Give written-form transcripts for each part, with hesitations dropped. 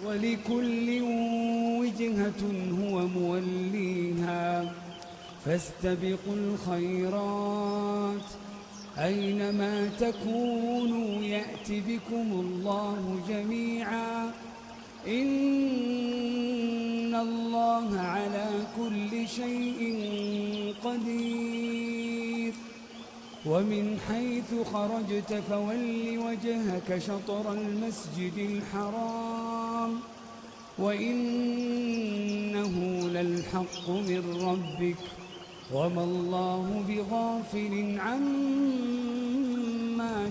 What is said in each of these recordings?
ولكل وجهة هو موليها فاستبقوا الخيرات أينما تكونوا يأت بكم الله جميعا إن الله على كل شيء قدير ومن حيث خرجت فول وجهك شطر المسجد الحرام وإنه للحق من ربك وما الله بغافل عما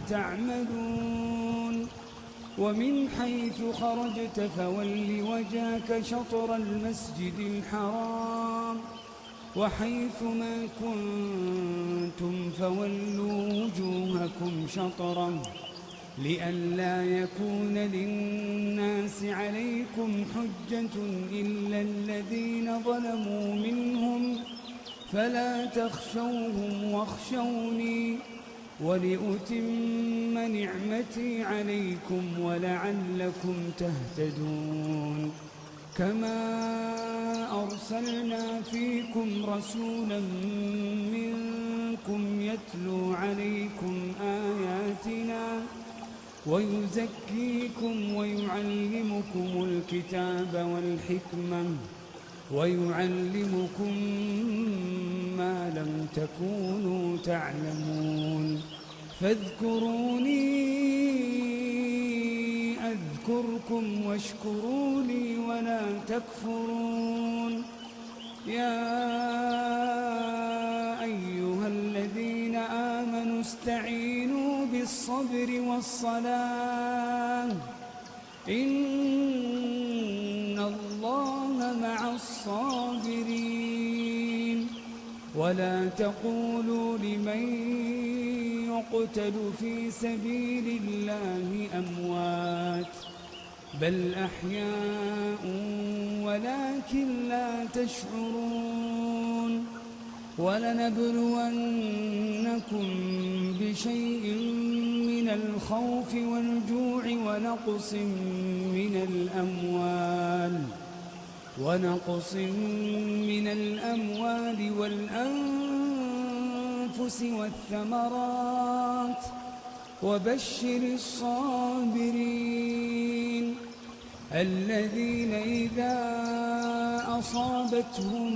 تعملون ومن حيث خرجت فول وجهك شطر المسجد الحرام وحيث ما كنتم فولوا وجوهكم شطره لئلا يكون للناس عليكم حجة إلا الذين ظلموا منهم فلا تخشوهم واخشوني ولأتم نعمتي عليكم ولعلكم تهتدون كما أرسلنا فيكم رسولا منكم يتلو عليكم آياتنا ويزكيكم ويعلمكم الكتاب والحكمة ويعلمكم ما لم تكونوا تعلمون فاذكروني أذكركم واشكروا لي ولا تكفرون يا أيها الذين آمنوا استعينوا بالصبر والصلاة إن الله مع الصابرين ولا تقولوا لمن يقتل في سبيل الله أموات بل أحياء ولكن لا تشعرون ولنبلونكم بشيء من الخوف والجوع ونقص من الأموال والأنفس والثمرات وبشر الصابرين الذين إذا أصابتهم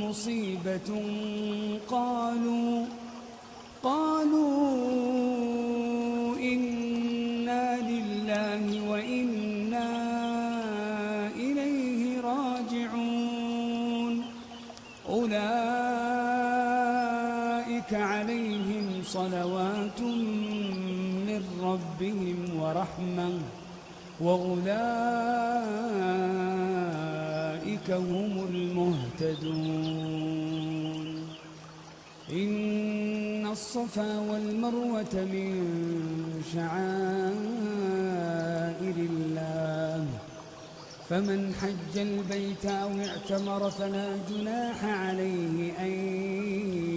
مصيبة قالوا إنا لله وإنا إليه راجعون أولئك عليهم صلوات من ربهم ورحمة وأولئك هم المهتدون إن الصفا والمروة من شعائر الله فمن حج البيت أو اعتمر فلا جناح عليه أن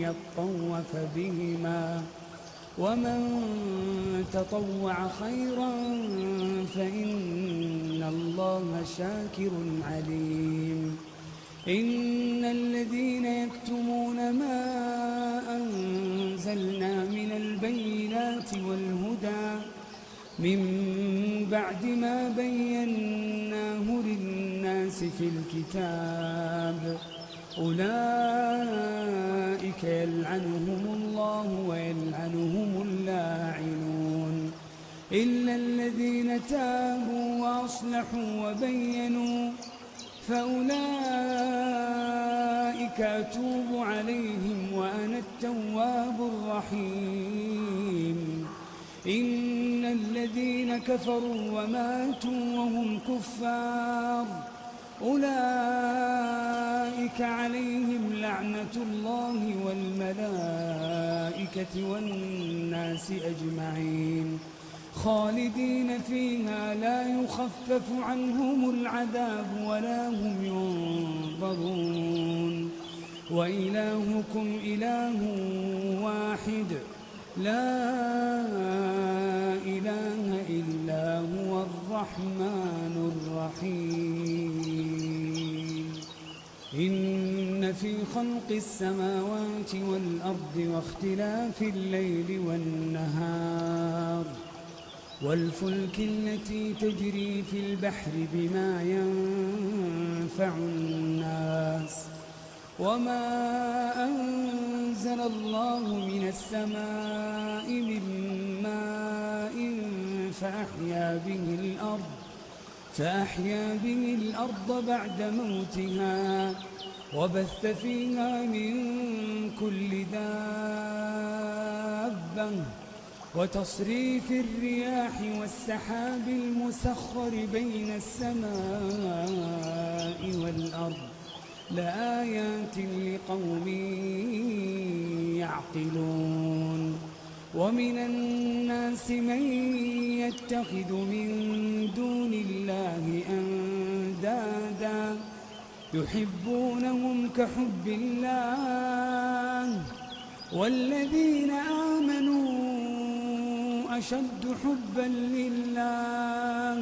يطوف بهما ومن تطوع خيرا فإن الله شاكر عليم إن الذين يكتمون ما أنزلنا من البينات والهدى من بعد ما بيناه للناس في الكتاب أولئك يلعنهم الله ويلعنهم اللاعنون إلا الذين تابوا وأصلحوا وبينوا فأولئك أتوب عليهم وأنا التواب الرحيم إن الذين كفروا وماتوا وهم كفار أولئك عليهم لعنة الله والملائكة والناس أجمعين خالدين فيها لا يخفف عنهم العذاب ولا هم ينظرون وإلهكم إله واحد لا إله إلا هو الرحمن الرحمن الرحيم. إن في خلق السماوات والأرض واختلاف الليل والنهار والفلك التي تجري في البحر بما ينفع الناس وما أنزل الله من السماء من ماء فأحيا به الأرض بعد موتها وبث فيها من كل دابة وتصريف الرياح والسحاب المسخر بين السماء والأرض لآيات لقوم يعقلون. ومن الناس من يتخذ من دون الله أندادا يحبونهم كحب الله والذين آمنوا أشد حبا لله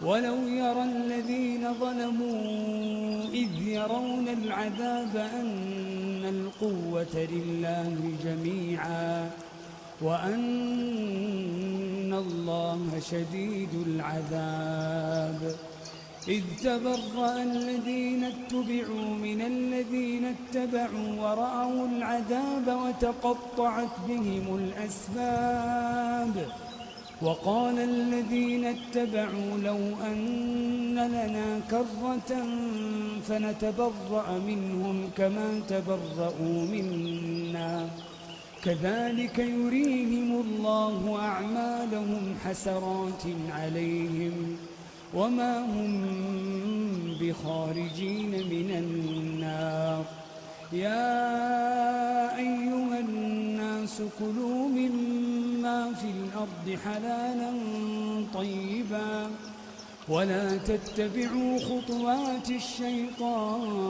ولو يرى الذين ظلموا إذ يرون العذاب أن القوة لله جميعا وأن الله شديد العذاب. إذ تبرأ الذين اتبعوا من الذين اتبعوا ورأوا العذاب وتقطعت بهم الأسباب. وقال الذين اتبعوا لو أن لنا كرة فنتبرأ منهم كما تبرأوا منا كذلك يريهم الله أعمالهم حسرات عليهم وما هم بخارجين من النار. يا أيها الناس كلوا مما في الأرض حلالا طيبا ولا تتبعوا خطوات الشيطان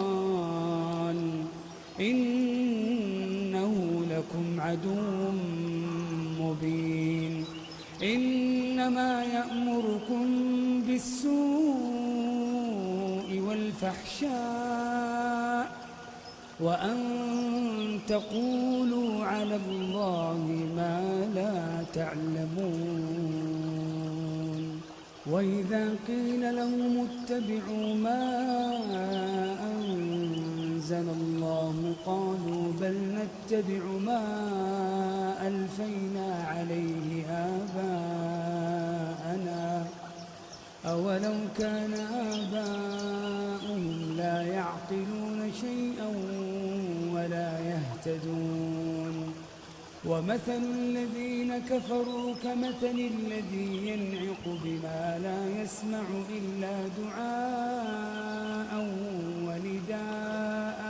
إنه لكم عدو مبين. إنما يأمركم بالسوء والفحشاء وأن تقولوا على الله ما لا تعلمون. وإذا قيل لهم اتبعوا ما أنزل الله قالوا بل نتبع ما ألفينا عليه آباءنا أولو كان آباؤهم لا يعقلون شيئا ولا يهتدون. ومثل الذين كفروا كمثل الذي ينعق بما لا يسمع إلا دعاء ونداء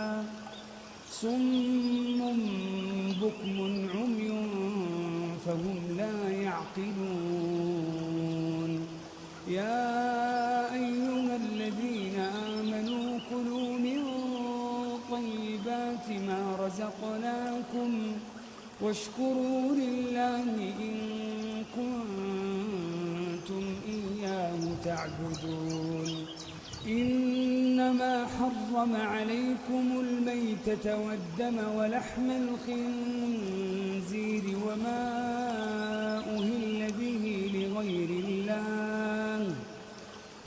صم بكم عمي فهم لا يعقلون. يا أيها الذين آمنوا كلوا من طيبات ما رزقناكم واشكروا لله إن كنتم إياه تعبدون. إنما حرم عليكم الميتة والدم ولحم الخنزير وما أهل به لغير الله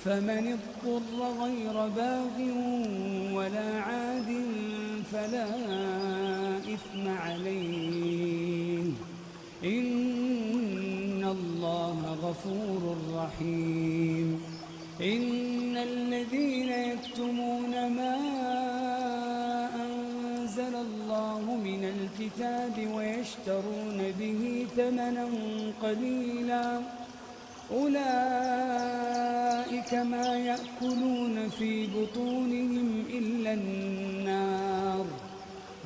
فمن اضطر غير باغ ولا عاد فلا إثم عليه إن الله غفور رحيم. إن الذين يكتمون ما أنزل الله من الكتاب ويشترون به ثمنا قليلا أولئك ما يأكلون في بطونهم إلا النار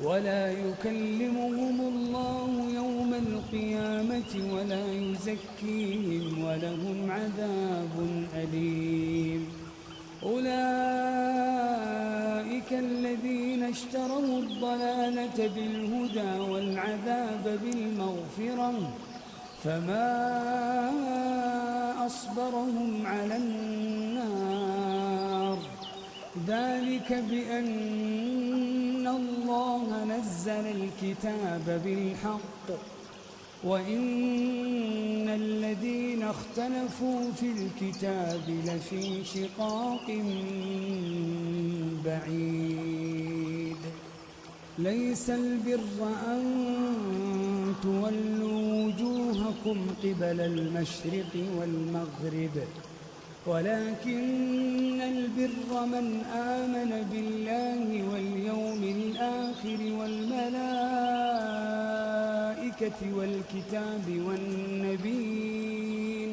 ولا يكلمهم الله يوم القيامة ولا يزكيهم ولهم عذاب أليم. أولئك الذين اشتروا الضلالة بالهدى والعذاب بالمغفرة فما وأصبرهم على النار. ذلك بأن الله نزل الكتاب بالحق وإن الذين اختلفوا في الكتاب لفي شقاق بعيد. ليس البر أن تولوا وجوهكم قبل المشرق والمغرب ولكن البر من آمن بالله واليوم الآخر والملائكة والكتاب والنبيين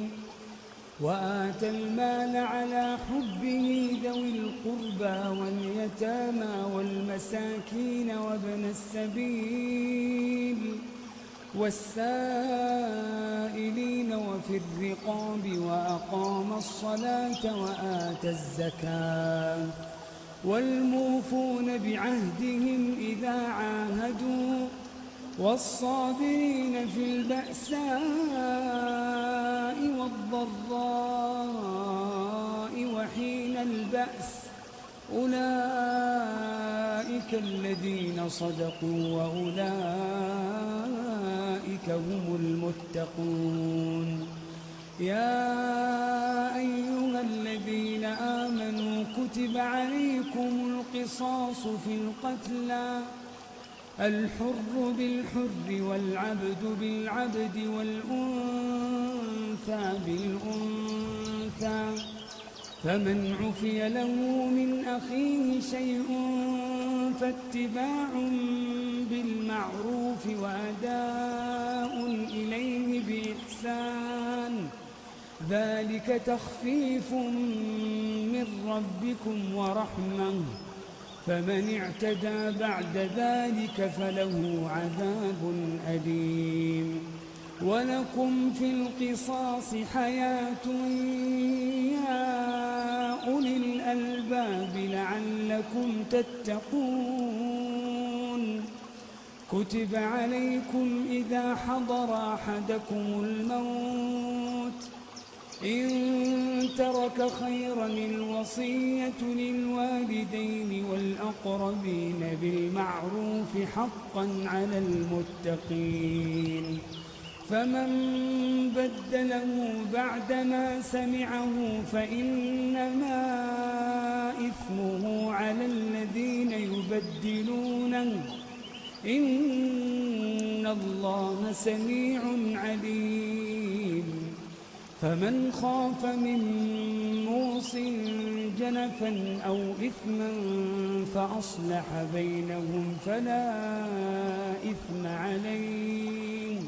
وآتى المال على حبه ذوي القربى واليتامى والمساكين وابن السبيل والسائلين وفي الرقاب وأقام الصلاة وآتى الزكاة والموفون بعهدهم إذا عاهدوا والصابرين في البأساء والضراء وحين البأس أولئك الذين صدقوا وأولئك هم المتقون. يا أيها الذين آمنوا كتب عليكم القصاص في القتلى الحر بالحر والعبد بالعبد والأنثى بالأنثى فمن عفي له من أخيه شيء فاتباع بالمعروف وأداء إليه بإحسان ذلك تخفيف من ربكم ورحمة فمن اعتدى بعد ذلك فله عذاب أليم. ولكم في القصاص حياة يا أولي الألباب لعلكم تتقون. كتب عليكم إذا حضر أحدكم الموت إن ترك خيرا الوصية للوالدين والأقربين بالمعروف حقا على المتقين. فمن بدله بعدما سمعه فإنما إثمه على الذين يبدلونه إن الله سميع عليم. فمن خاف من موص جنفا أو إثما فأصلح بينهم فلا إثم عليه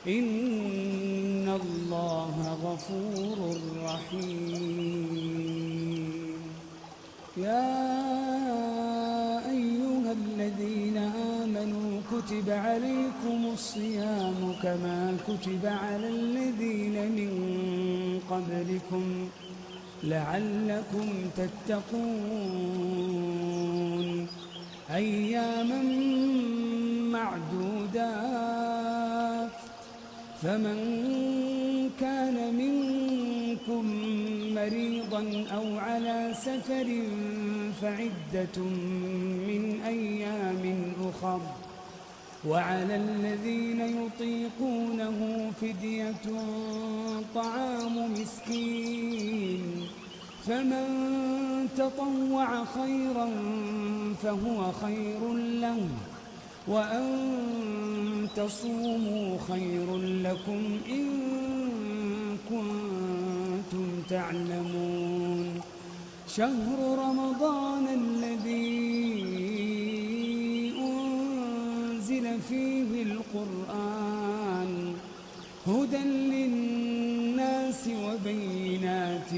إن الله غفور رحيم. يا أيها الذين آمنوا كتب عليكم الصيام كما كتب على الذين من قبلكم لعلكم تتقون. أياما معدودات فمن كان منكم مريضا أو على سفر فعدة من أيام أخر وعلى الذين يطيقونه فدية طعام مسكين فمن تطوع خيرا فهو خير له وأن تصوموا خير لكم إن كنتم تعلمون. شهر رمضان الذي أنزل فيه القرآن هدى للناس وبينات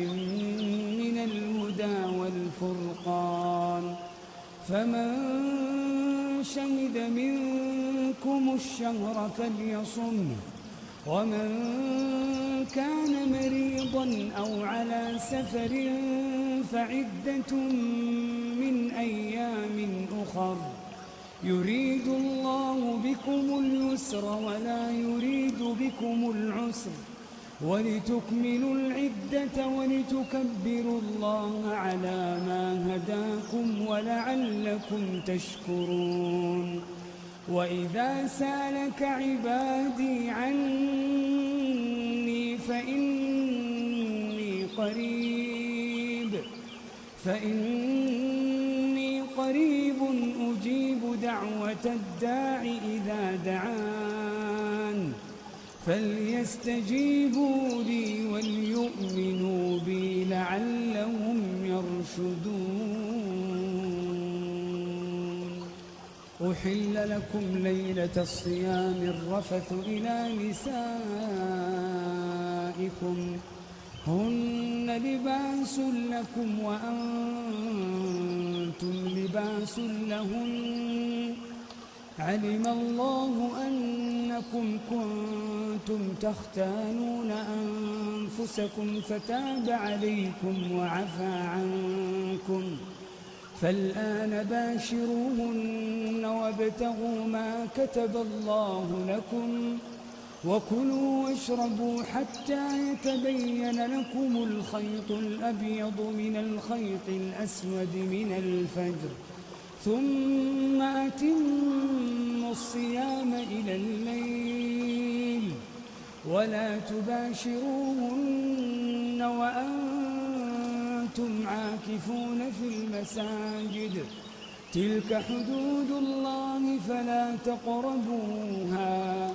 من الهدى والفرقان فمن شهد منكم الشهر فليصمه ومن كان مريضا أو على سفر فعدة من أيام أخر يريد الله بكم اليسر ولا يريد بكم العسر ولتكملوا العدة ولتكبروا الله على ما هداكم ولعلكم تشكرون. وإذا سألك عبادي عني فإني قريب أجيب دعوة الداع إذا دعان فليستجيبوا لي وليؤمنوا بي لعلهم يرشدون. أحل لكم ليلة الصيام الرفث إلى نسائكم هن لباس لكم وأنتم لباس لهن علم الله أنكم كنتم تختانون أنفسكم فتاب عليكم وعفى عنكم فالآن باشروهن وابتغوا ما كتب الله لكم وكلوا واشربوا حتى يتبين لكم الخيط الأبيض من الخيط الأسود من الفجر ثم أتموا الصيام إلى الليل ولا تباشروهن وأنتم عاكفون في المساجد تلك حدود الله فلا تقربوها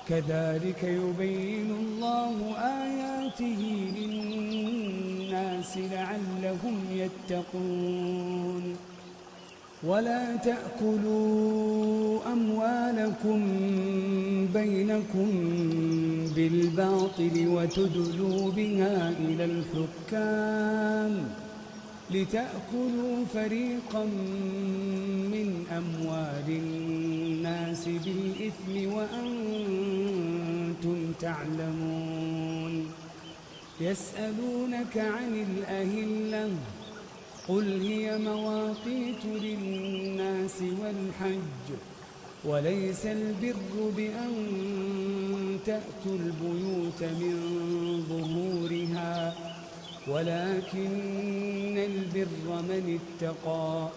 كذلك يبين الله آياته للناس لعلهم يتقون. ولا تأكلوا أموالكم بينكم بالباطل وتدلوا بها إلى الحكام لتأكلوا فريقا من أموال الناس بالإثم وأنتم تعلمون. يسألونك عن الأهلة قل هي مواقيت للناس والحج وليس البر بأن تأتوا البيوت من ظهورها ولكن البر من اتقى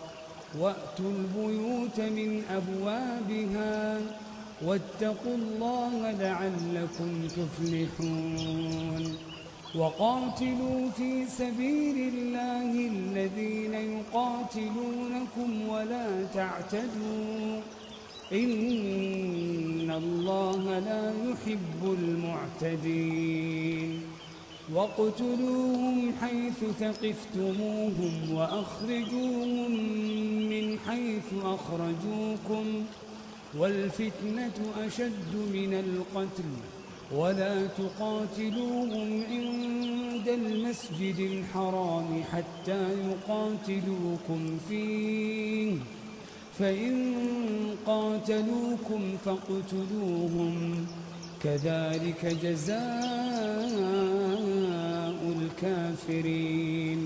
وأتوا البيوت من أبوابها واتقوا الله لعلكم تفلحون. وقاتلوا في سبيل الله الذين يقاتلونكم ولا تعتدوا إن الله لا يحب المعتدين. واقتلوهم حيث ثقفتموهم وأخرجوهم من حيث أخرجوكم والفتنة أشد من القتل ولا تقاتلوهم عند المسجد الحرام حتى يقاتلوكم فيه فإن قاتلوكم فاقتلوهم كذلك جزاء الكافرين.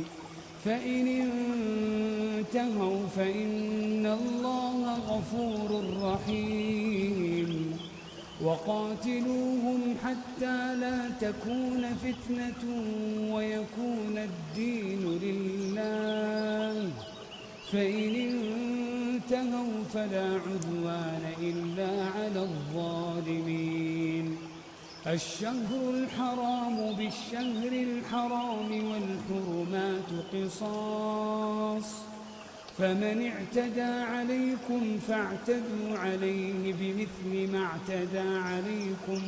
فإن انتهوا فإن الله غفور رحيم. وقاتلوهم حتى لا تكون فتنة ويكون الدين لله فإن انتهوا فلا عدوان إلا على الظالمين. الشهر الحرام بالشهر الحرام والحرمات قصاص فمن اعتدى عليكم فاعتدوا عليه بمثل ما اعتدى عليكم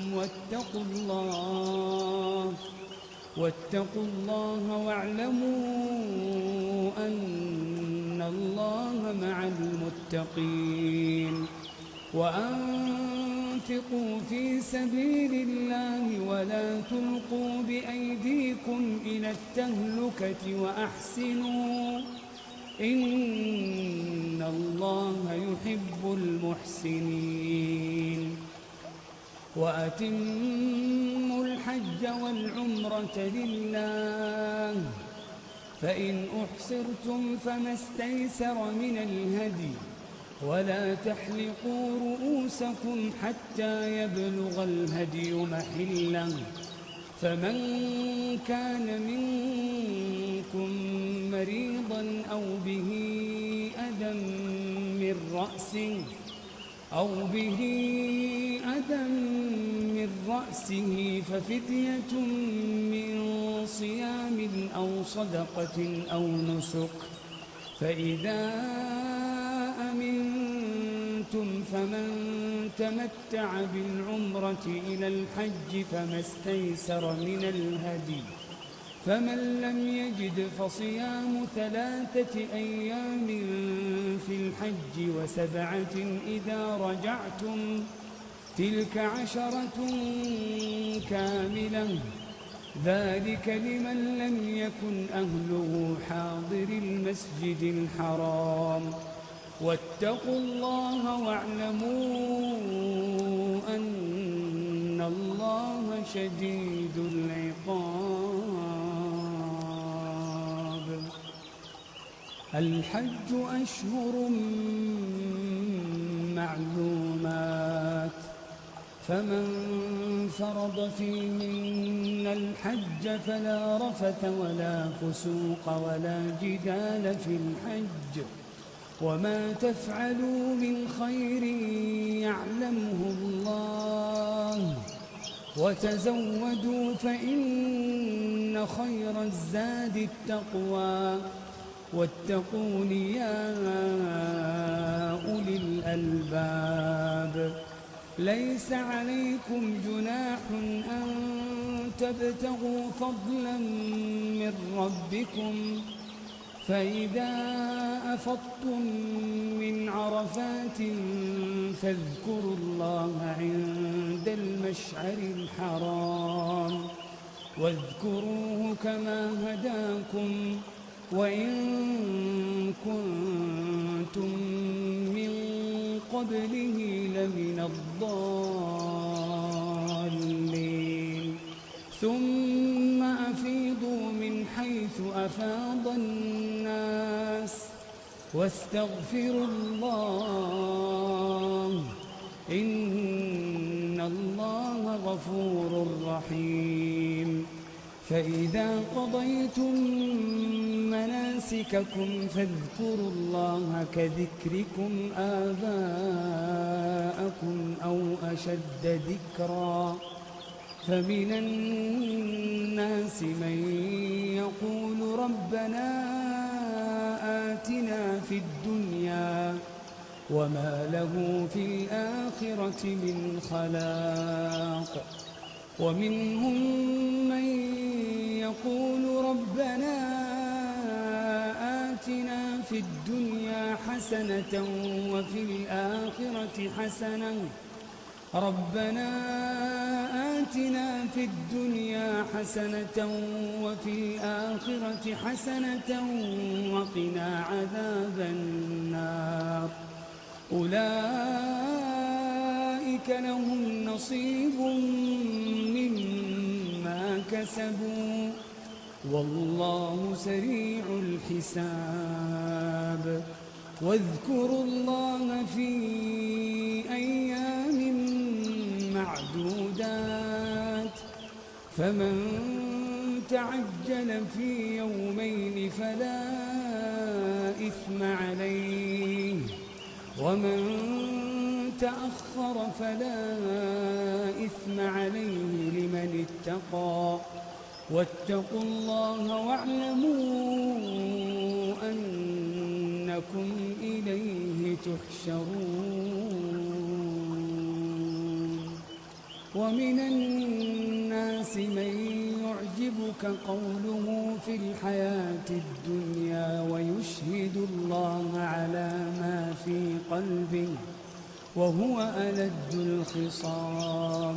واتقوا الله واعلموا أن الله مع المتقين. وأنفقوا في سبيل الله ولا تلقوا بأيديكم إلى التهلكة وأحسنوا إن الله يحب المحسنين. وأتموا الحج والعمرة لله فإن أحصرتم فما استيسر من الهدي ولا تحلقوا رؤوسكم حتى يبلغ الهدي محله فمن كان منكم مريضا أو به أذى من رأسه ففدية من صيام أو صدقة أو نسك، فإذا أمنتم فمن تمتع بالعمرة إلى الحج فما استيسر من الهدي، فمن لم يجد فصيام 3 أيام في الحج و7 إذا رجعتم، تلك 10 كاملة، ذلك لمن لم يكن أهله حاضر المسجد الحرام. واتقوا الله واعلموا أن الله شديد العقاب. الحج أشهر معلومات، فمن فرض فيهن الحج فلا رفث ولا فسوق ولا جدال في الحج، وما تفعلوا من خير يعلمه الله، وتزودوا فإن خير الزاد التقوى، واتقون يا أولي الألباب. ليس عليكم جناح أن تبتغوا فضلا من ربكم، فإذا أفضتم من عرفات فاذكروا الله عند المشعر الحرام، واذكروه كما هداكم وإن كنتم من قبله لمن الضالين. ثم أفيضوا من حيث أفاض الناس واستغفروا الله، إن الله غفور رحيم. فإذا قضيتم مناسككم فاذكروا الله كذكركم آباءكم أو أشد ذكرا، فمن الناس من يقول ربنا آتنا في الدنيا وما له في الآخرة من خلاق، ومنهم من يقول ربنا آتنا في الدنيا حسنة وفي الآخرة حسنة، ربنا آتنا في الدنيا حسنة وفي الآخرة حسنة وقنا عذاب النار. أولئك لهم نصيب مما كسبوا والله سريع الحساب. واذكروا الله في أيام معدودات، فمن تعجل في يومين فلا إثم عليه، ومن تأخر فلا إثم عليه لمن اتقى. واتقوا الله واعلموا أنكم إليه تحشرون. ومن الناس من يعجبك قوله في الحياة الدنيا ويشهد الله على ما في قلبه وهو ألد الخصام،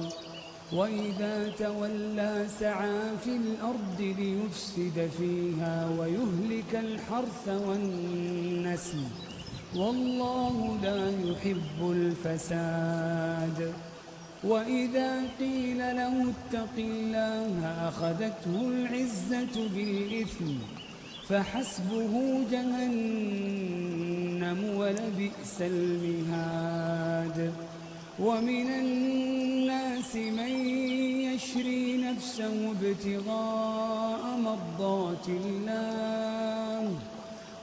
وإذا تولى سعى في الأرض ليفسد فيها ويهلك الحرث والنسل، والله لا يحب الفساد. وإذا قيل له اتق الله أخذته العزة بالإثم فحسبه جهنم ولبئس المهاد. ومن الناس من يشري نفسه ابتغاء مرضات الله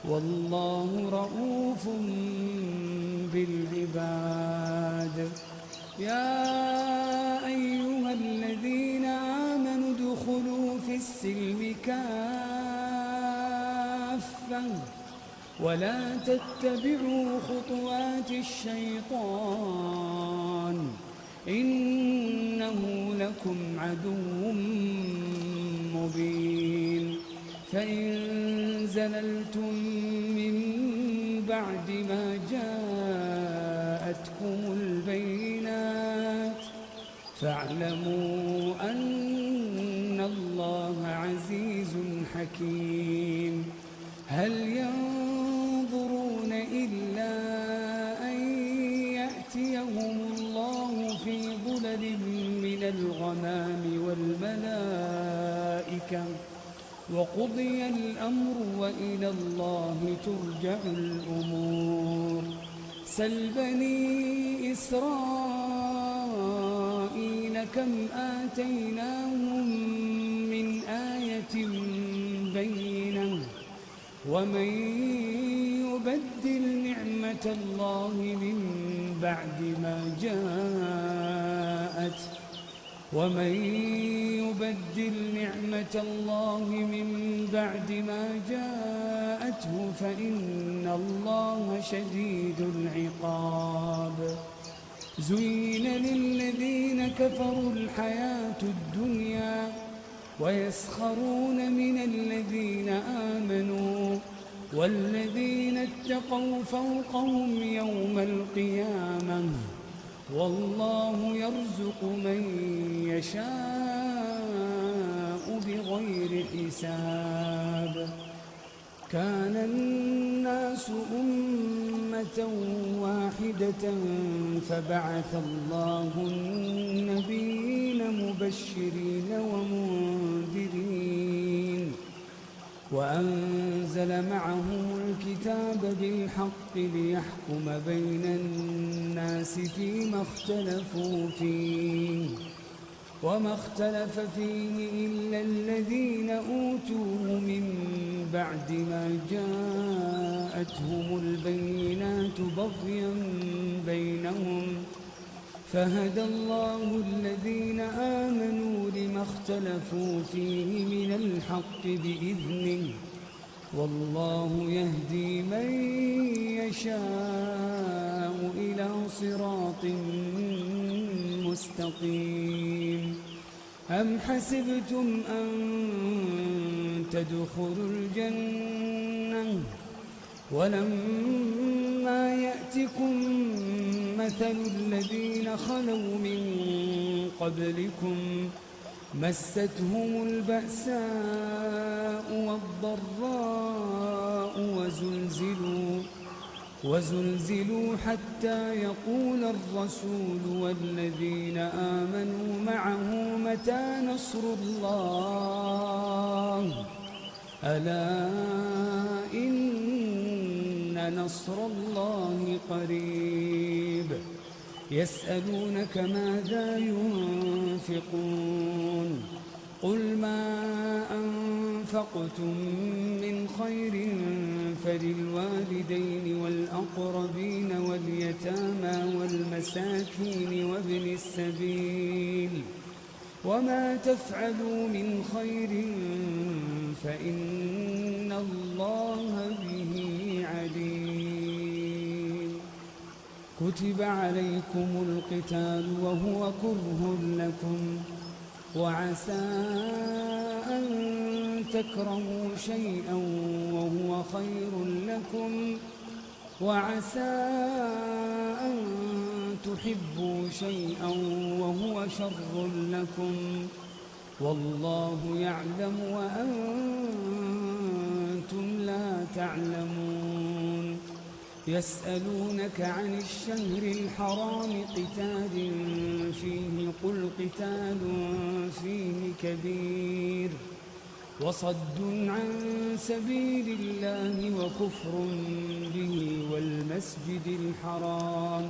والله رؤوف بالعباد. يا أيها الذين آمنوا ادخلوا في السلم كافة ولا تتبعوا خطوات الشيطان إنه لكم عدو مبين. فإن زللتم من بعد ما جاءتكم البينات فاعلموا أن الله عزيز حكيم. هل ينظرون إلا أن يأتيهم الله في ظلل من الغمام والملائكة وقضي الأمر وإلى الله ترجع الأمور. سل بني إسرائيل كم آتيناهم من آية بينة ومن يبدل نعمة الله من بعد ما جاءته فإن الله شديد العقاب. زين للذين كفروا الحياة الدنيا ويسخرون من الذين آمنوا والذين اتقوا فوقهم يوم القيامة والله يرزق من يشاء بغير حساب. كان الناس أمة واحدة فبعث الله النبيين مبشرين ومنذرين وأنزل معهم الكتاب بالحق ليحكم بين الناس فيما اختلفوا فيه وما اختلف فيه إلا الذين أوتوه من بعد ما جاءتهم البينات بغيا بينهم فهدى الله الذين آمنوا لما اختلفوا فيه من الحق بإذنه والله يهدي من يشاء إلى صراط مستقيم. أم حسبتم أن تدخلوا الجنة ولما يأتكم مثل الذين خلوا من قبلكم مستهم البأساء والضراء وزلزلوا حتى يقول الرسول والذين آمنوا معه متى نصر الله ألا إن نصر الله قريب. يسألونك ماذا ينفقون قل ما أنفقتم من خير فللوالدين والأقربين واليتامى والمساكين وابن السبيل وما تفعلوا من خير فإن الله به عليم. كتب عليكم القتال وهو كره لكم وعسى أن تكرهوا شيئا وهو خير لكم وعسى أن تحبوا شيئا وهو شر لكم والله يعلم وأنتم لا تعلمون. يسألونك عن الشهر الحرام قتال فيه قل قتال فيه كبير وصد عن سبيل الله وكفر به والمسجد الحرام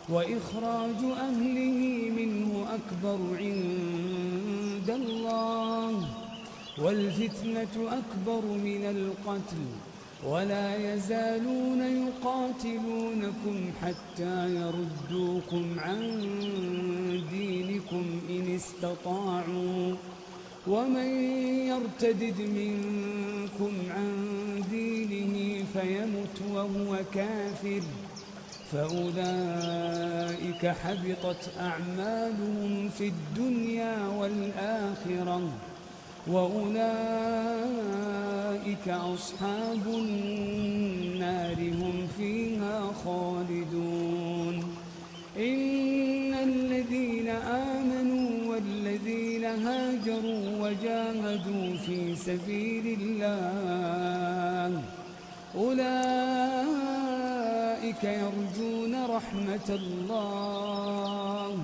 وإخراج أهله منه أكبر عند الله، والفتنة أكبر من القتل، ولا يزالون يقاتلونكم حتى يردوكم عن دينكم إن استطاعوا، ومن يرتدد منكم عن دينه فيمت وهو كافر فأولئك حبطت أعمالهم في الدنيا والآخرة، وأولئك أصحاب النار هم فيها خالدون. إن الذين آمنوا والذين هاجروا وجاهدوا في سبيل الله أولئك يرجون رحمة الله،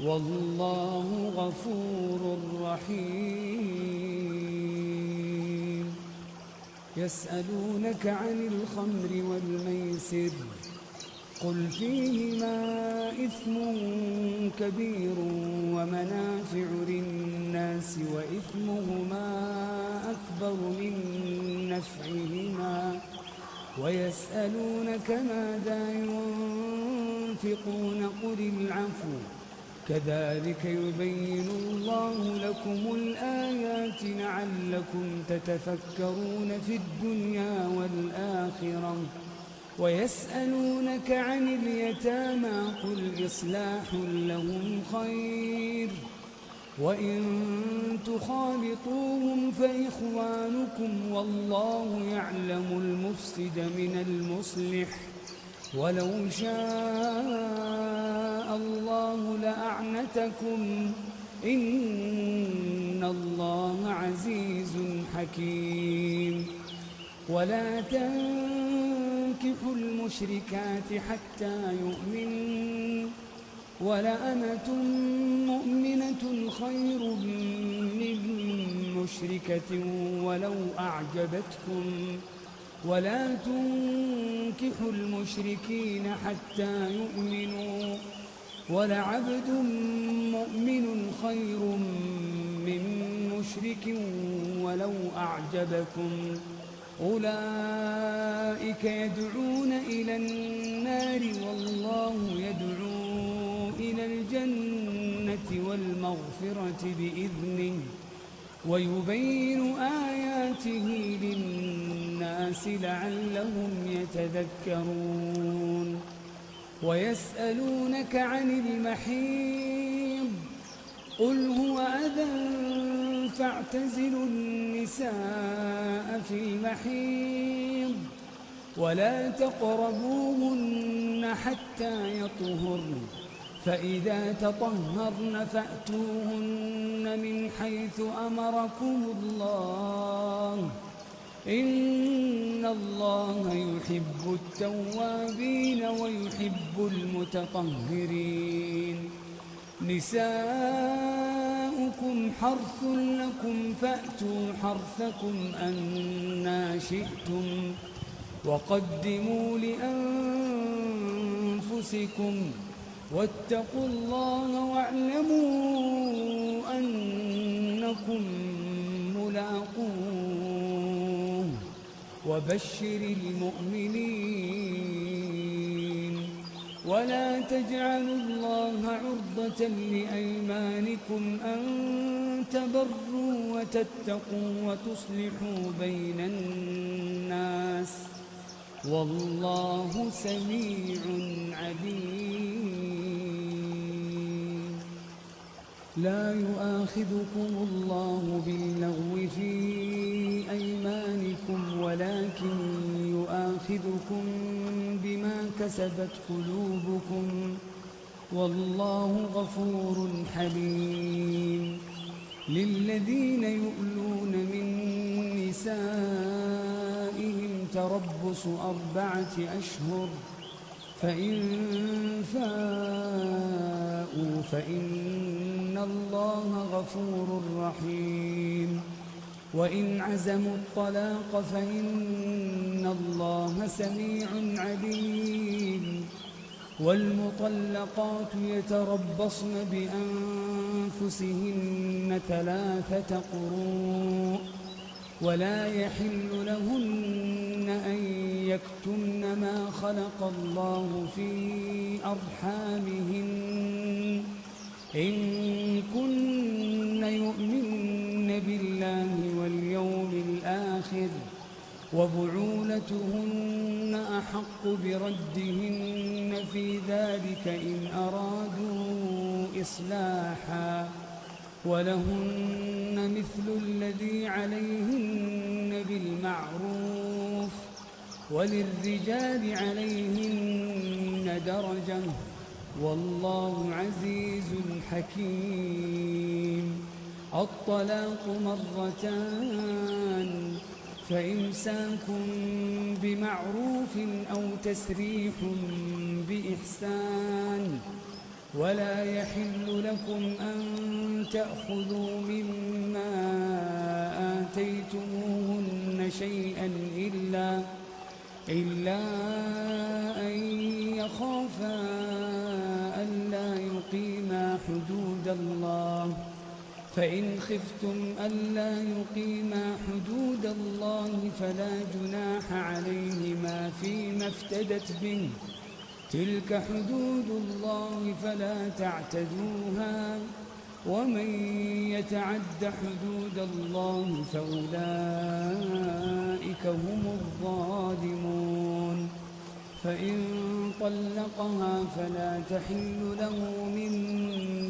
والله غفور رحيم. يسألونك عن الخمر والميسر قل فيهما إثم كبير ومنافع للناس وإثمهما أكبر من نفعهما، ويسألونك ماذا ينفقون قل العفو كذلك يبين الله لكم الآيات لعلكم تتفكرون في الدنيا والآخرة. ويسألونك عن اليتامى قل إصلاح لهم خير وإن تخالطوهم فإخوانكم والله يعلم المفسد من المصلح ولو شاء الله لأعنتكم إن الله عزيز حكيم. ولا تنكحوا المشركات حتى يؤمنوا ولأمة مؤمنة خير من مشركة ولو أعجبتكم ولا تنكحوا المشركين حتى يؤمنوا ولعبد مؤمن خير من مشرك ولو أعجبكم أولئك يدعون إلى النار والله يدعو إلى الجنة والمغفرة بإذنه ويبين آياته للناس لعلهم يتذكرون. ويسألونك عن المحيض قل هو أذى فاعتزلوا النساء في المحيض ولا تقربوهن حتى يطهرن فإذا تطهرن فأتوهن من حيث أمركم الله إن الله يحب التوابين ويحب المتطهرين. نساؤكم حرث لكم فأتوا حرثكم أنى شئتم وقدموا لأنفسكم واتقوا الله واعلموا أنكم ملاقوه وبشر المؤمنين. ولا تجعلوا الله عرضة لأيمانكم أن تبروا وتتقوا وتصلحوا بين الناس والله سميع عليم. لا يؤاخذكم الله باللغو في أيمانكم ولكن يؤاخذكم بما كسبت قلوبكم والله غفور حليم. للذين يؤلون من نسائهم تربص 4 أشهر فإن فاءوا فإن الله غفور رحيم. وإن عزموا الطلاق فإن الله سميع عليم. والمطلقات يتربصن بأنفسهن 3 قروء ولا يحل لهن أن يكتمن ما خلق الله في أرحامهن إن كن يؤمن بالله واليوم الآخر وبعولتهن أحق بردهن في ذلك إن أرادوا إصلاحا ولهن مثل الذي عليهن بالمعروف وللرجال عليهن درجة والله عزيز حكيم. الطلاق 2 فإمساك بمعروف أو تسريح بإحسان ولا يحل لكم أن تأخذوا مما آتيتموهن شيئا إلا أن يخافا ألا يقيما حدود الله فإن خفتم ألا يقيما حدود الله فلا جناح عليهما فيما افتدت به تلك حدود الله فلا تعتدوها ومن يتعد حدود الله فأولئك هم الظالمون. فإن طلقها فلا تحل له من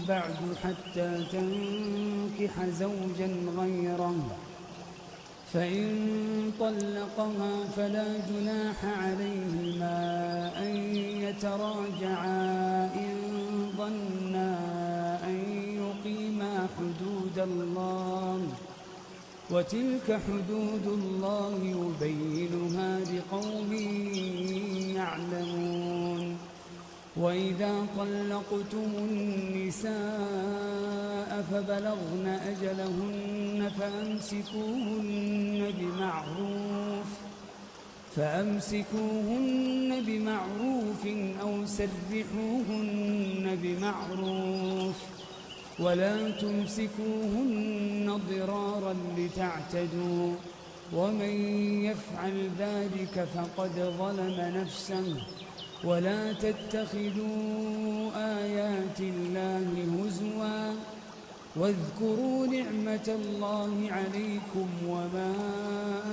بعد حتى تنكح زوجا غيره فإن طلقها فلا جناح عليهما أن يتراجعا إن ظنا أن يقيما حدود الله وتلك حدود الله يبينها لقوم يعلمون. وإذا طلقتم النساء فبلغن أجلهن فأمسكوهن بمعروف أو سرحوهن بمعروف ولا تمسكوهن ضرارا لتعتدوا ومن يفعل ذلك فقد ظلم نفسه ولا تتخذوا آيات الله هزوا واذكروا نعمة الله عليكم وما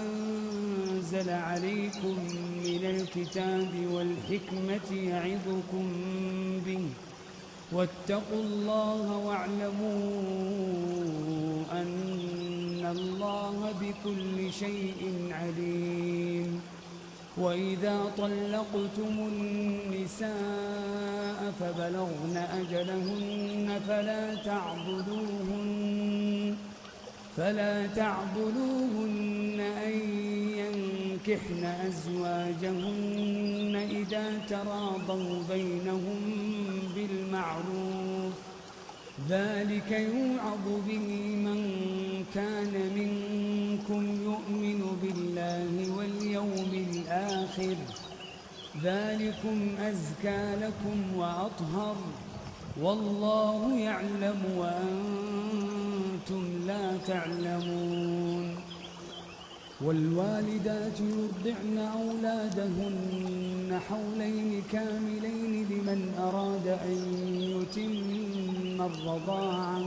أنزل عليكم من الكتاب والحكمة يعظكم به واتقوا الله واعلموا أن الله بكل شيء عليم. وإذا طلقتم النساء فبلغن أجلهن فلا تعضلوهن أن ينكحن أزواجهن إذا تراضوا بينهم بالمعروف ذلك يوعظ به من كان منكم يؤمن بالله واليوم الآخر ذلكم أزكى لكم وأطهر والله يعلم وأنتم لا تعلمون. والوالدات يرضعن أولادهن حولين كاملين لمن أراد أن يتم الرضاعة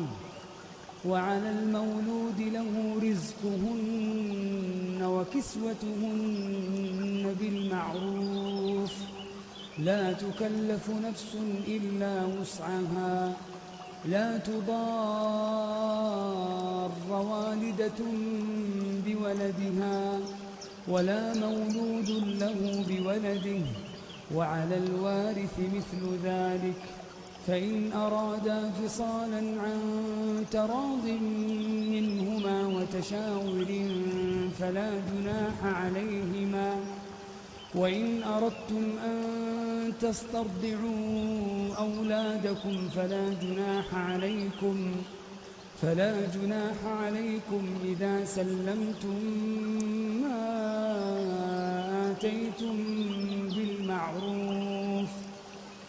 وعلى المولود له رزقهن وكسوتهن بالمعروف لا تكلف نفس إلا وسعها لا تضار والدة بولدها ولا مولود له بولده وعلى الوارث مثل ذلك فإن أرادا فصالا عن تراض منهما وتشاور فلا جناح عليهما وإن أردتم أن تسترضعوا أولادكم فلا جناح عليكم إذا سلمتم ما آتيتم بالمعروف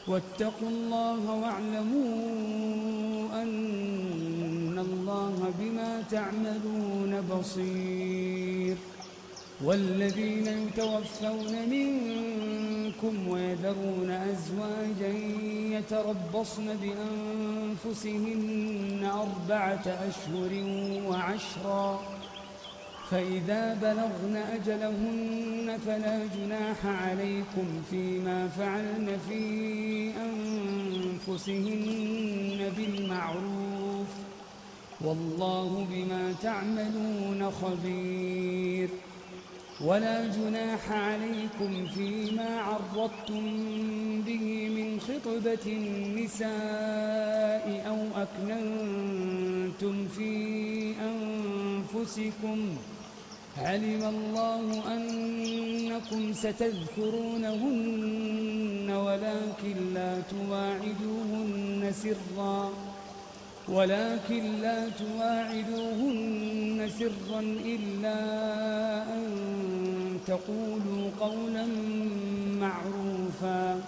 واتقوا الله واعلموا أن الله بما تعملون بصير. والذين يتوفون منكم ويذرون أزواجا يتربصن بأنفسهن 4 أشهر وعشرا، فإذا بلغن أجلهن فلا جناح عليكم فيما فعلن في أنفسهن بالمعروف، والله بما تعملون خبير. ولا جناح عليكم فيما عرضتم به من خطبة النساء أو أكننتم في أنفسكم، علم الله أنكم ستذكرونهن ولكن لا تواعدوهن سرا إلا أن تقولوا قولا معروفا،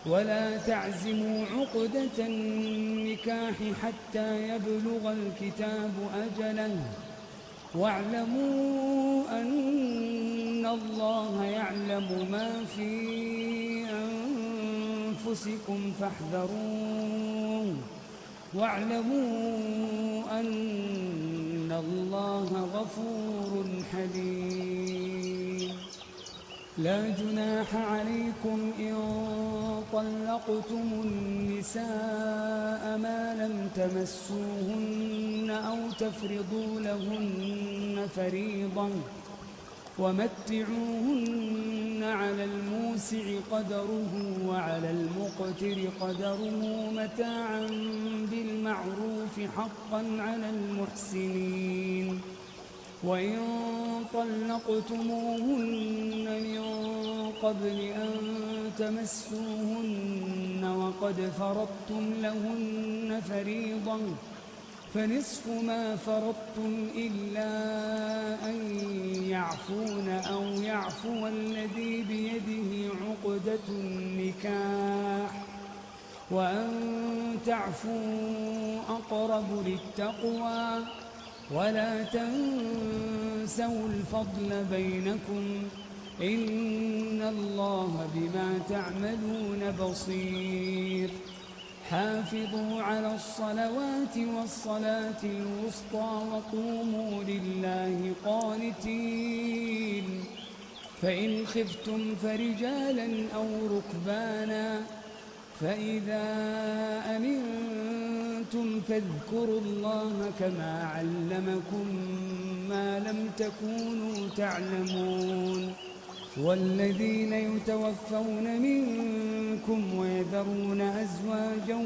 ولا تعزموا عقدة النكاح حتى يبلغ الكتاب أجله، واعلموا أن الله يعلم ما في أنفسكم فاحذروه، واعلموا أن الله غفور حليم. لا جناح عليكم إن طلقتم النساء ما لم تمسوهن أو تفرضوا لهن فريضة، ومتعوهن على الموسع قدره وعلى المقتر قدره متاعا بالمعروف حقا على المحسنين. وإن طلقتموهن من قبل أن تمسوهن وقد فرضتم لهن فريضة فنصف ما فرضتم إلا أن يعفون أو يعفو الذي بيده عقدة النكاح، وأن تعفوا أقرب للتقوى، ولا تنسوا الفضل بينكم، إن الله بما تعملون بصير. حافظوا على الصلوات والصلاة الوسطى وقوموا لله قانتين. فإن خفتم فرجالا أو ركبانا، فإذا أمنتم فاذكروا الله كما علمكم ما لم تكونوا تعلمون. والذين يتوفون منكم ويذرون أزواجا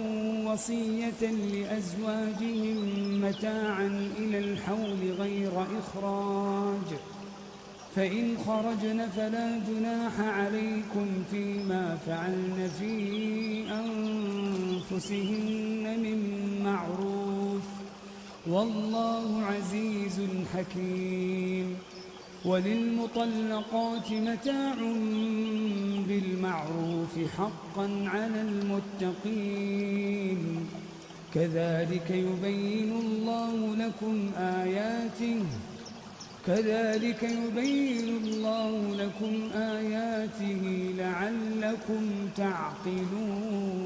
وصية لأزواجهم متاعا إلى الحول غير إخراج، فإن خرجن فلا جناح عليكم فيما فعلن في أنفسهن من معروف، والله عزيز حكيم. وللمطلقات متاع بالمعروف حقا على المتقين، كذلك يبين الله لكم آياته لعلكم تعقلون.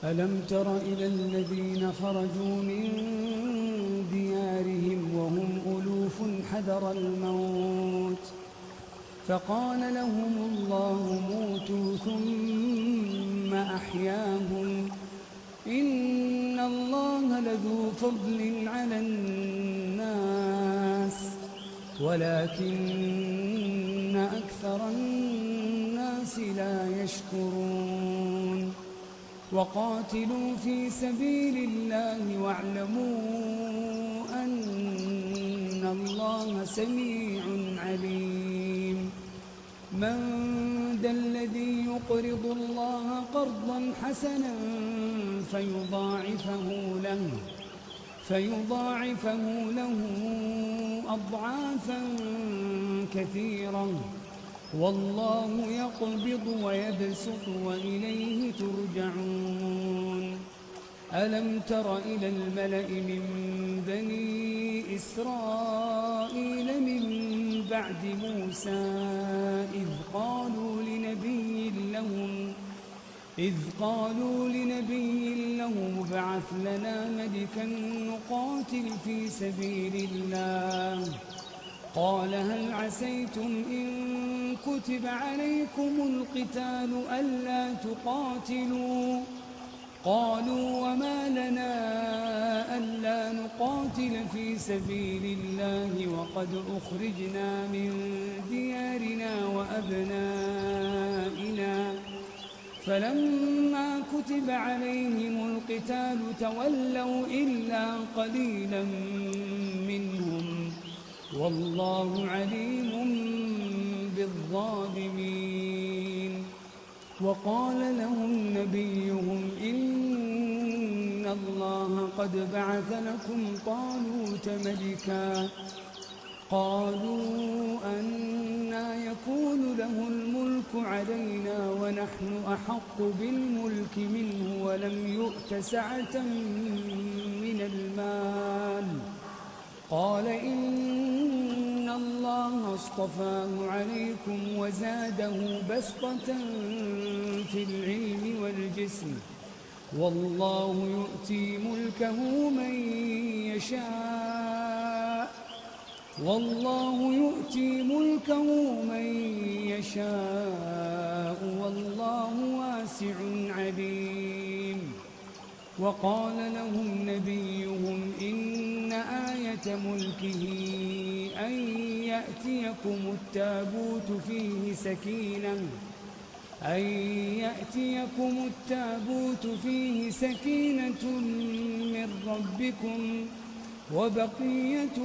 ألم تر إلى الذين خرجوا من ديارهم وهم ألوف حذر الموت فقال لهم الله موتوا ثم أحياهم، إن الله لذو فضل على الناس ولكن أكثر الناس لا يشكرون. وقاتلوا في سبيل الله واعلموا أن الله سميع عليم. من ذا الذي يقرض الله قرضا حسنا فيضاعفه له أضعافا كثيرة والله يقبض ويبسط وإليه ترجعون ألم تر إلى الملأ من بني إسرائيل من بعد موسى إذ قالوا لنبي لهم ابعث لنا ملكا نقاتل في سبيل الله قال هل عسيتم إن كتب عليكم القتال ألا تقاتلوا قالوا وما لنا ألا نقاتل في سبيل الله وقد أخرجنا من ديارنا وأبنائنا فلما كتب عليهم القتال تولوا إلا قليلا منهم والله عليم بالظالمين وقال لهم نبيهم إن الله قد بعث لكم طالوت ملكا قالوا أنى يكون له الملك علينا ونحن أحق بالملك منه ولم يؤت سعة من المال قال إن الله اصطفاه عليكم وزاده بسطة في العلم والجسم والله يؤتي ملكه من يشاء والله واسع عليم وقال لهم نبيهم إن آية ملكه أن يأتيكم التابوت فيه سكينة من ربكم وبقية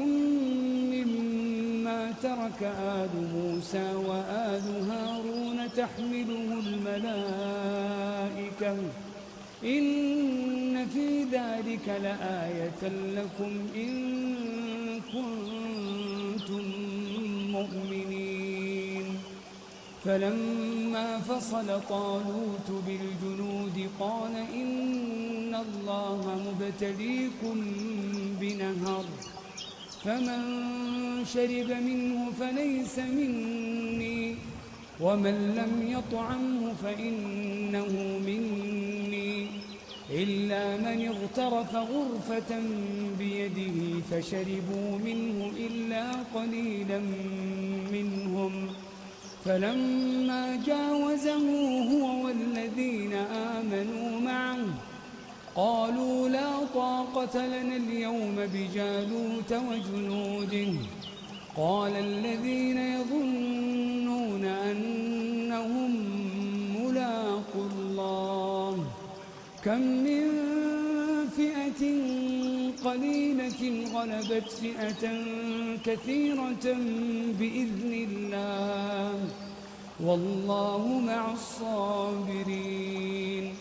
مما ترك آل موسى وآل هارون تحمله الملائكة إن في ذلك لآية لكم إن كنتم مؤمنين فلما فصل طالوت بالجنود قال إن الله مبتليكم بنهر فمن شرب منه فليس مني ومن لم يطعمه فإنه مني إلا من اغترف غرفة بيده فشربوا منه إلا قليلا منهم فلما جاوزه هو والذين آمنوا معه قالوا لا طاقة لنا اليوم بجالوت وجنوده قال الذين يظنون أنهم ملاقو الله كم من فئة قليلة غلبت فئة كثيرة بإذن الله والله مع الصابرين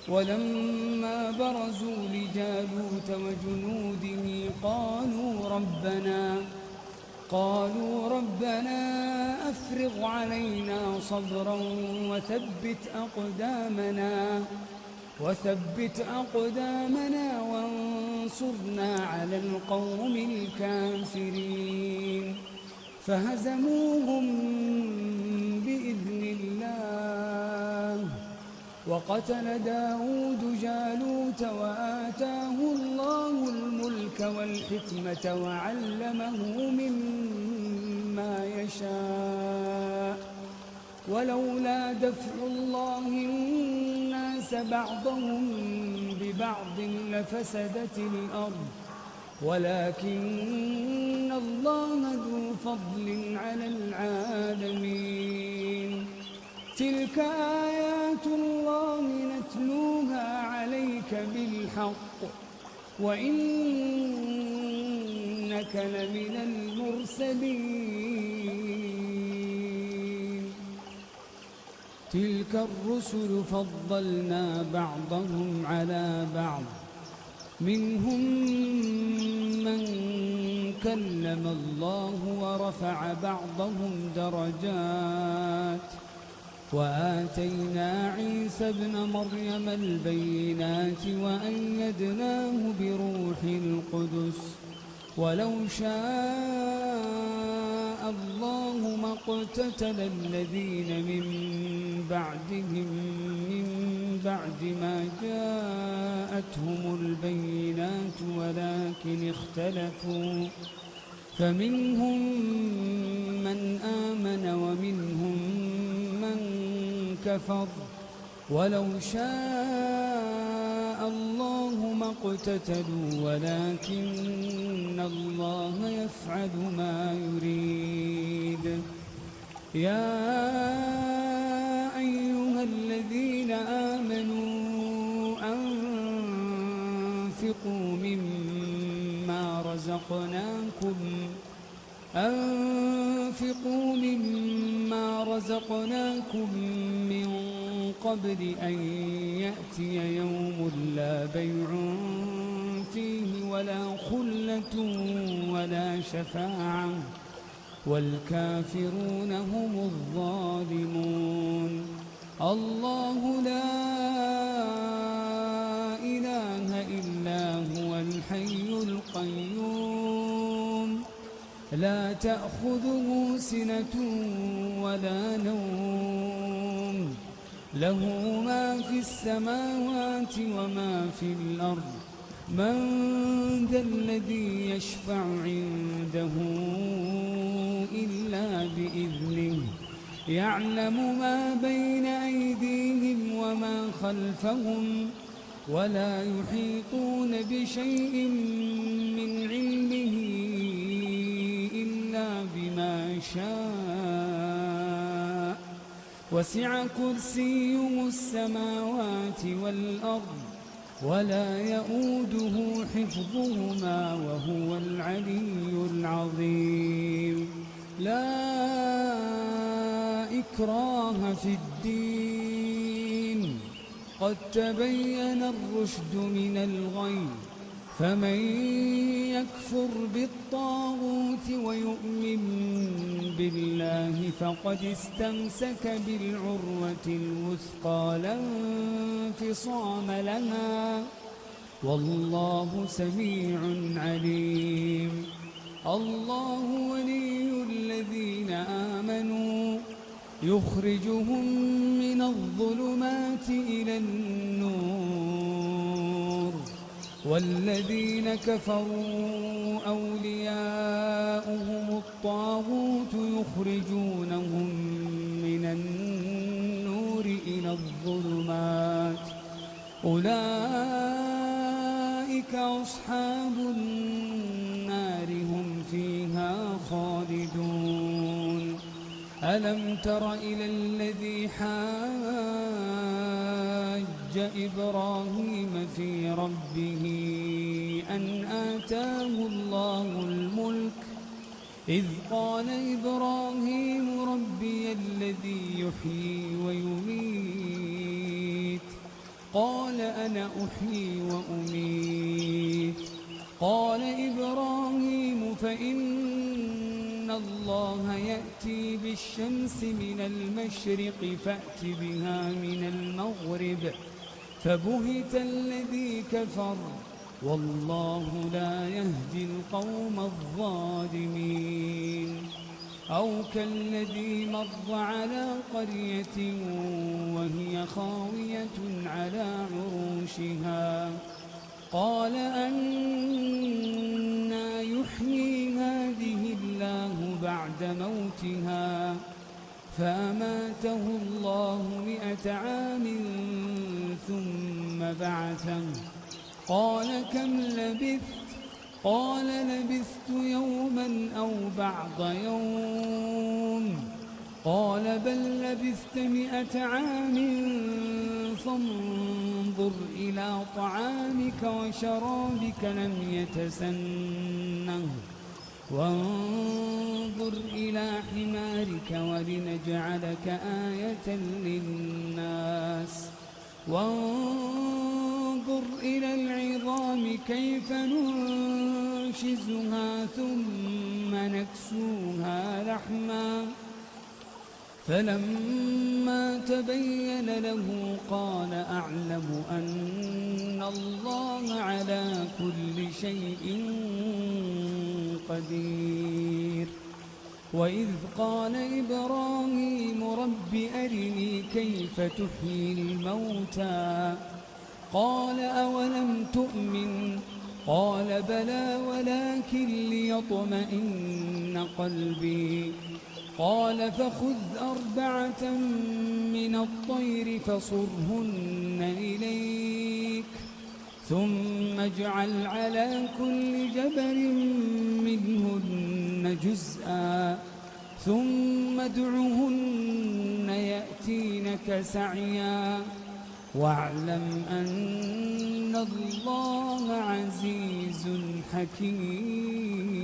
ولما برزوا لجالوت وجنوده قالوا ربنا أفرغ علينا صبرا وثبت أقدامنا وانصرنا على القوم الكافرين فهزموهم بإذن الله وقتل داود جالوت وآتاه الله الملك والحكمة وعلمه مما يشاء ولولا دفع الله الناس بعضهم ببعض لفسدت الأرض ولكن الله ذو فضل على العالمين تلك آيات الله نتلوها عليك بالحق وإنك لمن المرسلين تلك الرسل فضلنا بعضهم على بعض منهم من كلم الله ورفع بعضهم درجات وآتينا عيسى ابن مريم البينات وأيدناه بروح القدس ولو شاء الله ما اقتتل الذين من بعدهم من بعد ما جاءتهم البينات ولكن اختلفوا فمنهم من آمن ومنهم من كفر ولو شاء الله ما اقتتلوا ولكن الله يفعل ما يريد. يا أيها الذين آمنوا أنفقوا مما رزقناكم من قبل أن يأتي يوم لا بيع فيه ولا خلة ولا شفاعة والكافرون هم الظالمون. الله لا إله إلا هو الحي القيوم لا تأخذه سنة ولا نوم له ما في السماوات وما في الأرض من ذا الذي يشفع عنده إلا بإذنه يعلم ما بين أيديهم وما خلفهم ولا يحيطون بشيء من علمه إلا بما شاء وسع كرسيه السماوات والأرض ولا يؤوده حفظهما وهو العلي العظيم. لا إكراه في الدين قد تبين الرشد من الغي فمن يكفر بالطاغوت ويؤمن بالله فقد استمسك بالعروة الوثقى لا انفصام لها والله سميع عليم. الله ولي الذين آمنوا يخرجهم من الظلمات إلى النور والذين كفروا أولياؤهم الطاغوت يخرجونهم من النور إلى الظلمات أولئك أصحاب النار هم فيها خالدون. ألم تر إلى الذي حاج إبراهيم في ربه أن آتاه الله الملك إذ قال إبراهيم ربي الذي يحيي ويميت قال أنا أحيي وأميت قال إبراهيم فإن الله يأتي بالشمس من المشرق فأت بها من المغرب فبهت الذي كفر والله لا يهدي القوم الظالمين. أو كالذي مر على قرية وهي خاوية على عروشها قال أنى يحيي هذه الله بعد موتها فأماته الله 100 عام ثم بعثه قال كم لبثت قال لبثت يوما أو بعض يوم قال بل لبثت 100 عام فانظر إلى طعامك وشرابك لم يتسنه وانظر إلى حمارك ولنجعلك آية للناس وانظر انظر إلى العظام كيف ننشزها ثم نكسوها لحما فلما تبين له قال أعلم أن الله على كل شيء قدير. وإذ قال إبراهيم رب أرني كيف تحيي الموتى قال أولم تؤمن قال بلى ولكن ليطمئن قلبي قال فخذ 4 من الطير فصرهن إليك ثم اجعل على كل جبل منهن جزءا ثم ادعهن يأتينك سعيا واعلم أن الله عزيز حكيم.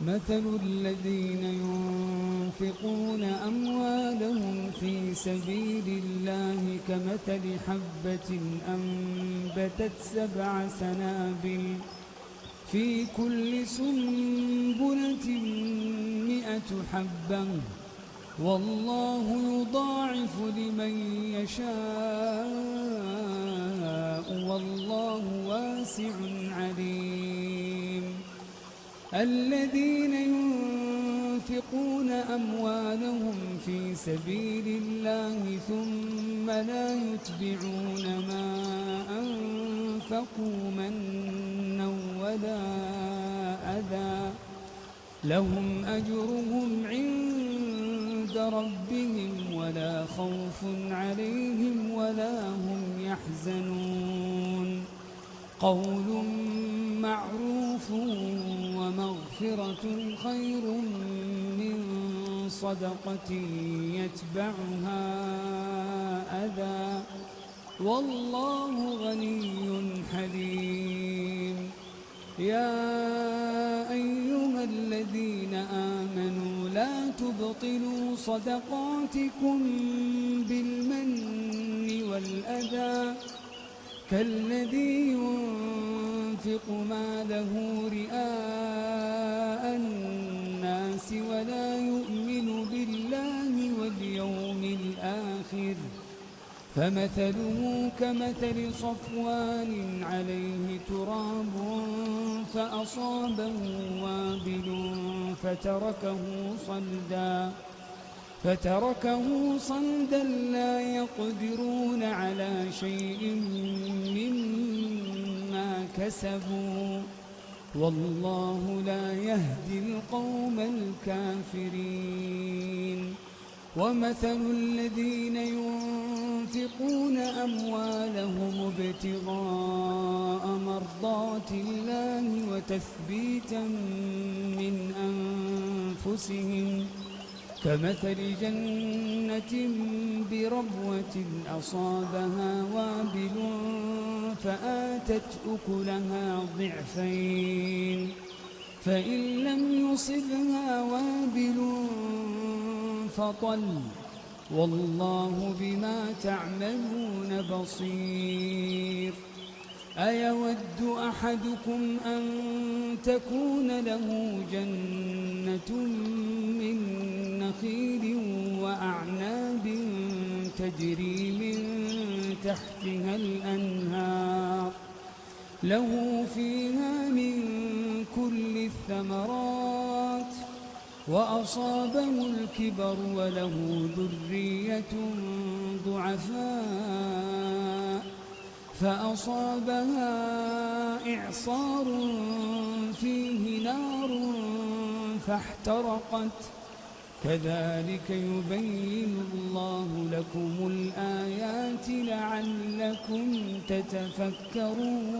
مثل الذين ينفقون أموالهم في سبيل الله كمثل حبة أنبتت 7 سنابل في كل سنبلة 100 حبة والله يضاعف لمن يشاء والله واسع عليم. الذين ينفقون أموالهم في سبيل الله ثم لا يتبعون ما أنفقوا منا ولا أذى لهم أجرهم عند ربهم ولا خوف عليهم ولا هم يحزنون. قول معروف ومغفرة خير من صدقة يتبعها أذى والله غني حليم. يا أيها الذين آمنوا لا تبطلوا صدقاتكم بالمن والأذى كالذي ينفق ماله رئاء الناس ولا يؤمن بالله واليوم الآخر فمثله كمثل صفوان عليه تراب فأصابه وابل فتركه صلدا لا يقدرون على شيء مما كسبوا والله لا يهدي القوم الكافرين. ومثل الذين ينفقون أموالهم ابتغاء مرضات الله وتثبيتا من أنفسهم كمثل جنة بربوة أصابها وابل فآتت أكلها ضعفين فإن لم يصبها وابل فطل والله بما تعملون بصير. أيود أحدكم أن تكون له جنة من نخيل وأعناب تجري من تحتها الأنهار له فيها من كل الثمرات وأصابه الكبر وله ذرية ضعفاء فأصابها إعصار فيه نار فاحترقت كذلك يبين الله لكم الآيات لعلكم تتفكرون.